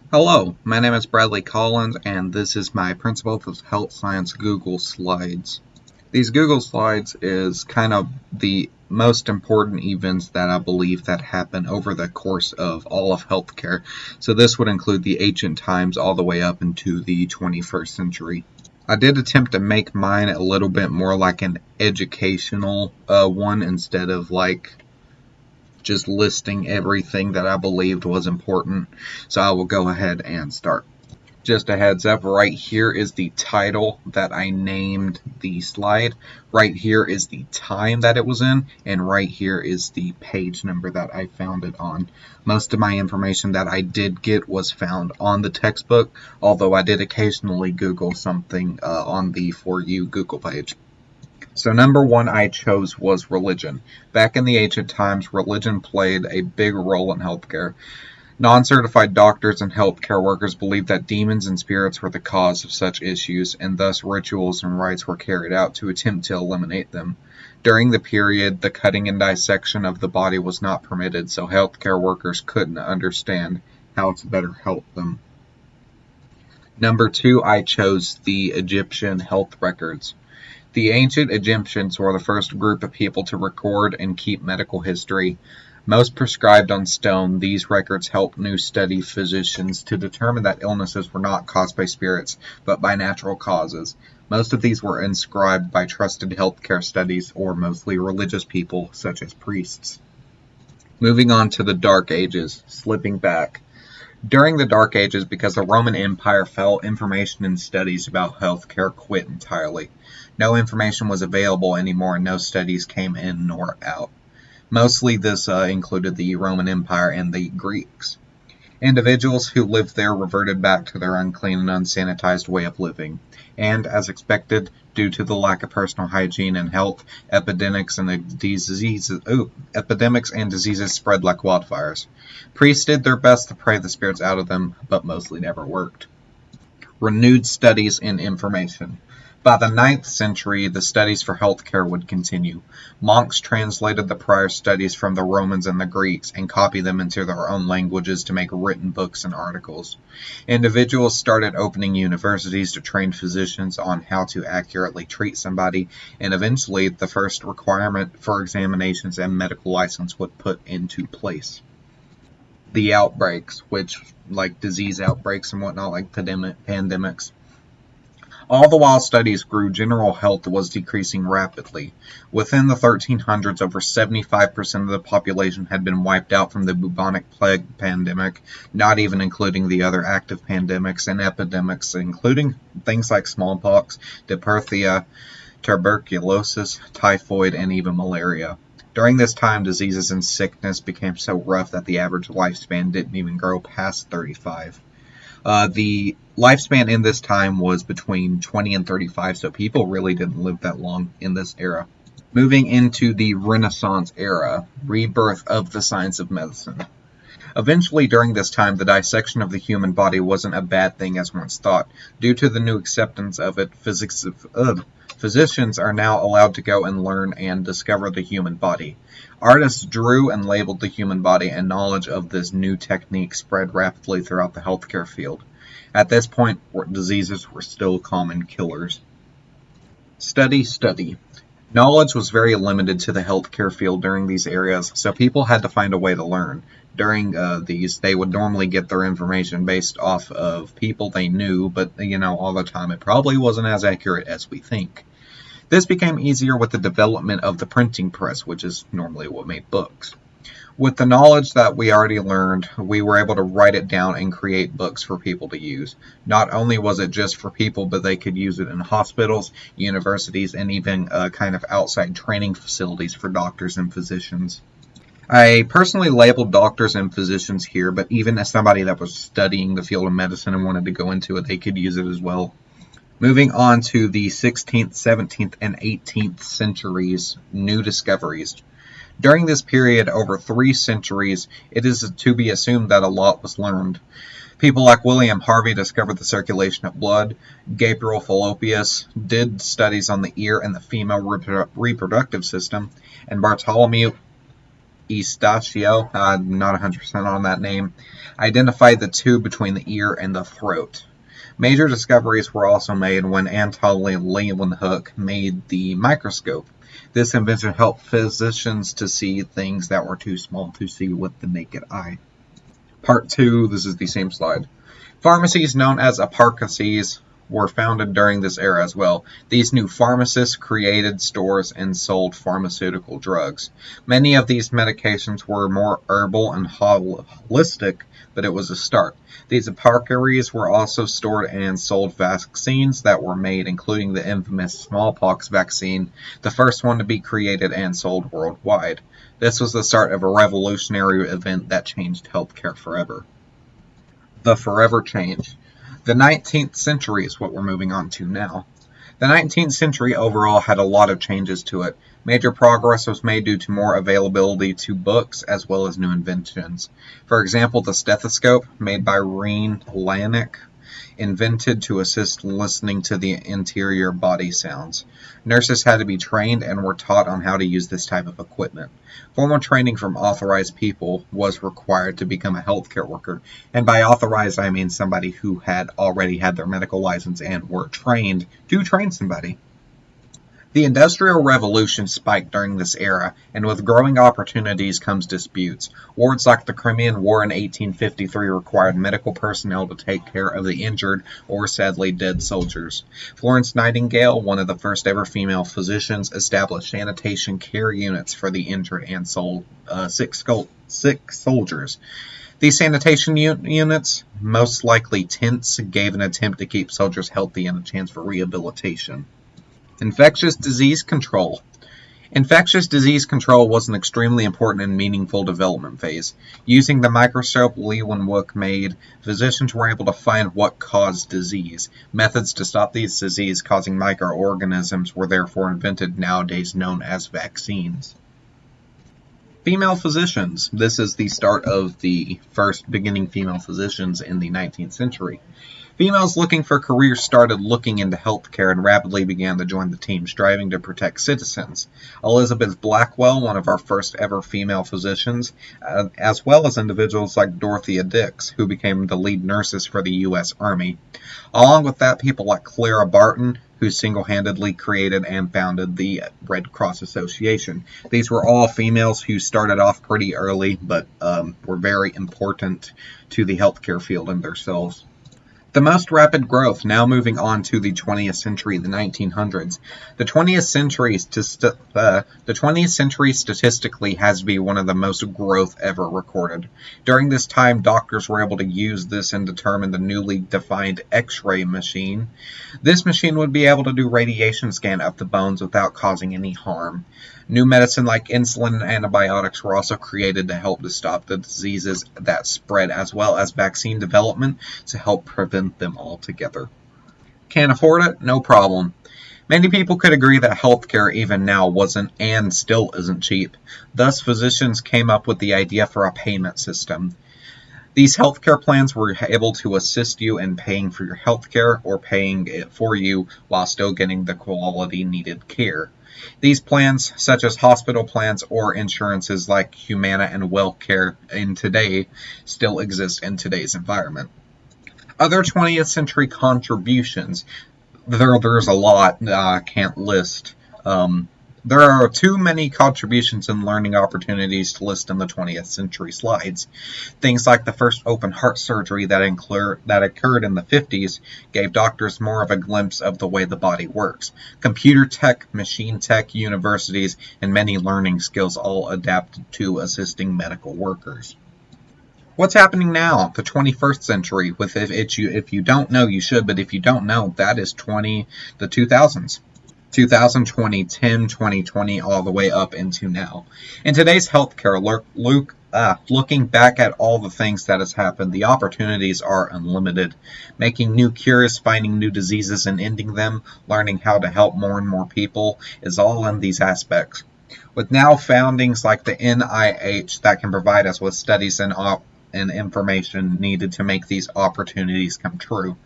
Hello, my name is Bradley Collins, and this is my Principle of Health Science Google Slides. These Google Slides is kind of the most important events that I believe that happen over the course of all of healthcare. So this would include the ancient times all the way up into the 21st century. I did attempt to make mine a little bit more like an educational one instead of like just listing everything that I believed was important. So I will go ahead and start. Just a heads up, right here is the title that I named the slide. Right here is the time that it was in, and right here is the page number that I found it on. Most of my information that I did get was found on the textbook, although I did occasionally Google something on the For You Google page. So number one I chose was religion. Back in the ancient times, religion played a big role in healthcare. Non-certified doctors and healthcare workers believed that demons and spirits were the cause of such issues, and thus rituals and rites were carried out to attempt to eliminate them. During the period, the cutting and dissection of the body was not permitted, so healthcare workers couldn't understand how to better help them. Number two, I chose the Egyptian health records. The ancient Egyptians were the first group of people to record and keep medical history. Most prescribed on stone, these records helped new study physicians to determine that illnesses were not caused by spirits, but by natural causes. Most of these were inscribed by trusted healthcare studies or mostly religious people, such as priests. Moving on to the Dark Ages, slipping back. During the Dark Ages, because the Roman Empire fell, information and studies about healthcare quit entirely. No information was available anymore, and no studies came in nor out. Mostly this included the Roman Empire and the Greeks. Individuals who lived there reverted back to their unclean and unsanitized way of living. And, as expected, due to the lack of personal hygiene and health, epidemics and diseases spread like wildfires. Priests did their best to pray the spirits out of them, but mostly never worked. Renewed studies and information. By the 9th century, the studies for healthcare would continue. Monks translated the prior studies from the Romans and the Greeks and copied them into their own languages to make written books and articles. Individuals started opening universities to train physicians on how to accurately treat somebody, and eventually the first requirement for examinations and medical license was put into place. The outbreaks, which like disease outbreaks and whatnot, like pandemics. All the while studies grew, general health was decreasing rapidly. Within the 1300s, over 75% of the population had been wiped out from the bubonic plague pandemic, not even including the other active pandemics and epidemics, including things like smallpox, diphtheria, tuberculosis, typhoid, and even malaria. During this time, diseases and sickness became so rough that the average lifespan didn't even grow past 35. The lifespan in this time was between 20 and 35, so people really didn't live that long in this era. Moving into the Renaissance era, rebirth of the science of medicine. Eventually, during this time, the dissection of the human body wasn't a bad thing as once thought. Due to the new acceptance of it, physicians are now allowed to go and learn and discover the human body. Artists drew and labeled the human body, and knowledge of this new technique spread rapidly throughout the healthcare field. At this point, diseases were still common killers. Study. Knowledge was very limited to the healthcare field during these areas, so people had to find a way to learn. During these, they would normally get their information based off of people they knew, but all the time it probably wasn't as accurate as we think. This became easier with the development of the printing press, which is normally what made books. With the knowledge that we already learned, we were able to write it down and create books for people to use. Not only was it just for people, but they could use it in hospitals, universities, and even kind of outside training facilities for doctors and physicians. I personally labeled doctors and physicians here, but even as somebody that was studying the field of medicine and wanted to go into it, they could use it as well. Moving on to the 16th, 17th, and 18th centuries, new discoveries. During this period, over 3 centuries, it is to be assumed that a lot was learned. People like William Harvey discovered the circulation of blood. Gabriel Fallopius did studies on the ear and the female reproductive system. And Bartholomew Eustachiou, I'm not 100% on that name, identified the tube between the ear and the throat. Major discoveries were also made when Anton Leeuwenhoek made the microscope. This invention helped physicians to see things that were too small to see with the naked eye. Part 2, this is the same slide. Pharmacies known as apothecaries were founded during this era as well. These new pharmacists created stores and sold pharmaceutical drugs. Many of these medications were more herbal and holistic, but it was a start. These apothecaries were also stored and sold vaccines that were made, including the infamous smallpox vaccine, the first one to be created and sold worldwide. This was the start of a revolutionary event that changed healthcare forever. The forever change. The 19th century is what we're moving on to now. The 19th century overall had a lot of changes to it. Major progress was made due to more availability to books as well as new inventions. For example, the stethoscope, made by Rein Laennec, invented to assist listening to the interior body sounds. Nurses had to be trained and were taught on how to use this type of equipment. Formal training from authorized people was required to become a healthcare worker, and by authorized I mean somebody who had already had their medical license and were trained to train somebody. The Industrial Revolution spiked during this era, and with growing opportunities comes disputes. Wars like the Crimean War in 1853 required medical personnel to take care of the injured or sadly dead soldiers. Florence Nightingale, one of the first ever female physicians, established sanitation care units for the injured and sick soldiers. These sanitation units, most likely tents, gave an attempt to keep soldiers healthy and a chance for rehabilitation. Infectious disease control. Infectious disease control was an extremely important and meaningful development phase. Using the microscope Leeuwenhoek made, physicians were able to find what caused disease. Methods to stop these disease-causing microorganisms were therefore invented, nowadays known as vaccines. Female physicians. This is the start of the first beginning female physicians in the 19th century. Females looking for careers started looking into healthcare and rapidly began to join the team, striving to protect citizens. Elizabeth Blackwell, one of our first ever female physicians, as well as individuals like Dorothea Dix, who became the lead nurses for the U.S. Army. Along with that, people like Clara Barton, who single-handedly created and founded the Red Cross Association. These were all females who started off pretty early, but were very important to the healthcare field in themselves. The most rapid growth, now moving on to the 20th century, the 1900s. The 20th century statistically has to be one of the most growth ever recorded. During this time, doctors were able to use this and determine the newly defined X-ray machine. This machine would be able to do radiation scan of the bones without causing any harm. New medicine like insulin and antibiotics were also created to help to stop the diseases that spread, as well as vaccine development to help prevent them altogether. Can't afford it? No problem. Many people could agree that healthcare even now wasn't and still isn't cheap. Thus, physicians came up with the idea for a payment system. These healthcare plans were able to assist you in paying for your healthcare or paying it for you while still getting the quality needed care. These plans, such as hospital plans or insurances like Humana and WellCare in today, still exist in today's environment. Other 20th century contributions. There's a lot I can't list. There are too many contributions and learning opportunities to list in the 20th century slides. Things like the first open heart surgery that occurred in the 50s gave doctors more of a glimpse of the way the body works. Computer tech, machine tech, universities, and many learning skills all adapted to assisting medical workers. What's happening now, the 21st century? If you don't know, you should, but if you don't know, that is the 2000s. 2020, 10, 2020, all the way up into now. In today's healthcare, looking back at all the things that has happened, the opportunities are unlimited. Making new cures, finding new diseases and ending them, learning how to help more and more people is all in these aspects. With now foundings like the NIH that can provide us with studies and information needed to make these opportunities come true.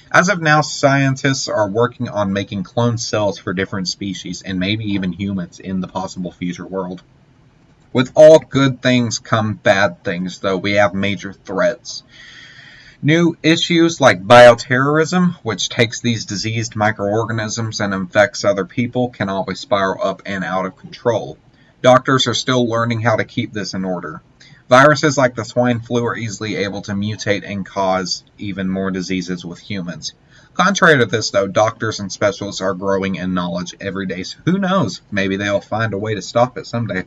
As of now, scientists are working on making clone cells for different species and maybe even humans in the possible future world. With all good things come bad things, though. We have major threats. New issues like bioterrorism, which takes these diseased microorganisms and infects other people, can always spiral up and out of control. Doctors are still learning how to keep this in order. Viruses like the swine flu are easily able to mutate and cause even more diseases with humans. Contrary to this, though, doctors and specialists are growing in knowledge every day, so who knows? Maybe they'll find a way to stop it someday.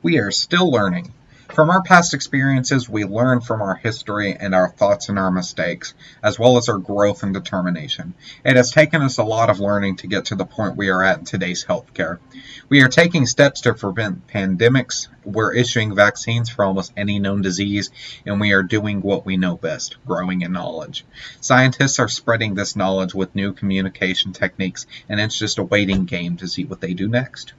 We are still learning. From our past experiences, we learn from our history and our thoughts and our mistakes, as well as our growth and determination. It has taken us a lot of learning to get to the point we are at in today's healthcare. We are taking steps to prevent pandemics, we're issuing vaccines for almost any known disease, and we are doing what we know best, growing in knowledge. Scientists are spreading this knowledge with new communication techniques, and it's just a waiting game to see what they do next.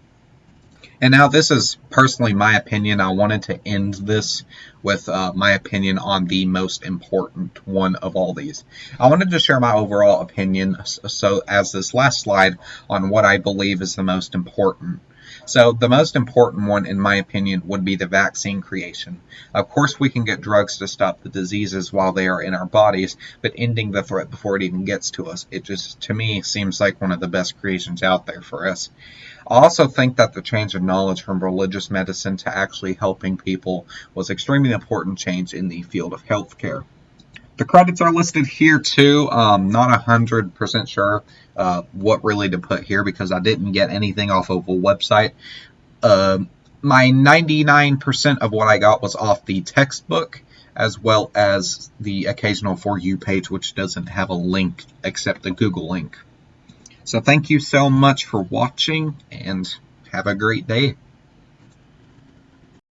And now this is personally my opinion. I wanted to end this with my opinion on the most important one of all these. I wanted to share my overall opinion, so as this last slide, on what I believe is the most important. So the most important one, in my opinion, would be the vaccine creation. Of course, we can get drugs to stop the diseases while they are in our bodies, but ending the threat before it even gets to us, it just, to me, seems like one of the best creations out there for us. I also think that the change of knowledge from religious medicine to actually helping people was extremely important change in the field of healthcare. The credits are listed here too. Not 100% sure what really to put here because I didn't get anything off of a website. My 99% of what I got was off the textbook, as well as the occasional For You page, which doesn't have a link except the Google link. So thank you so much for watching, and have a great day.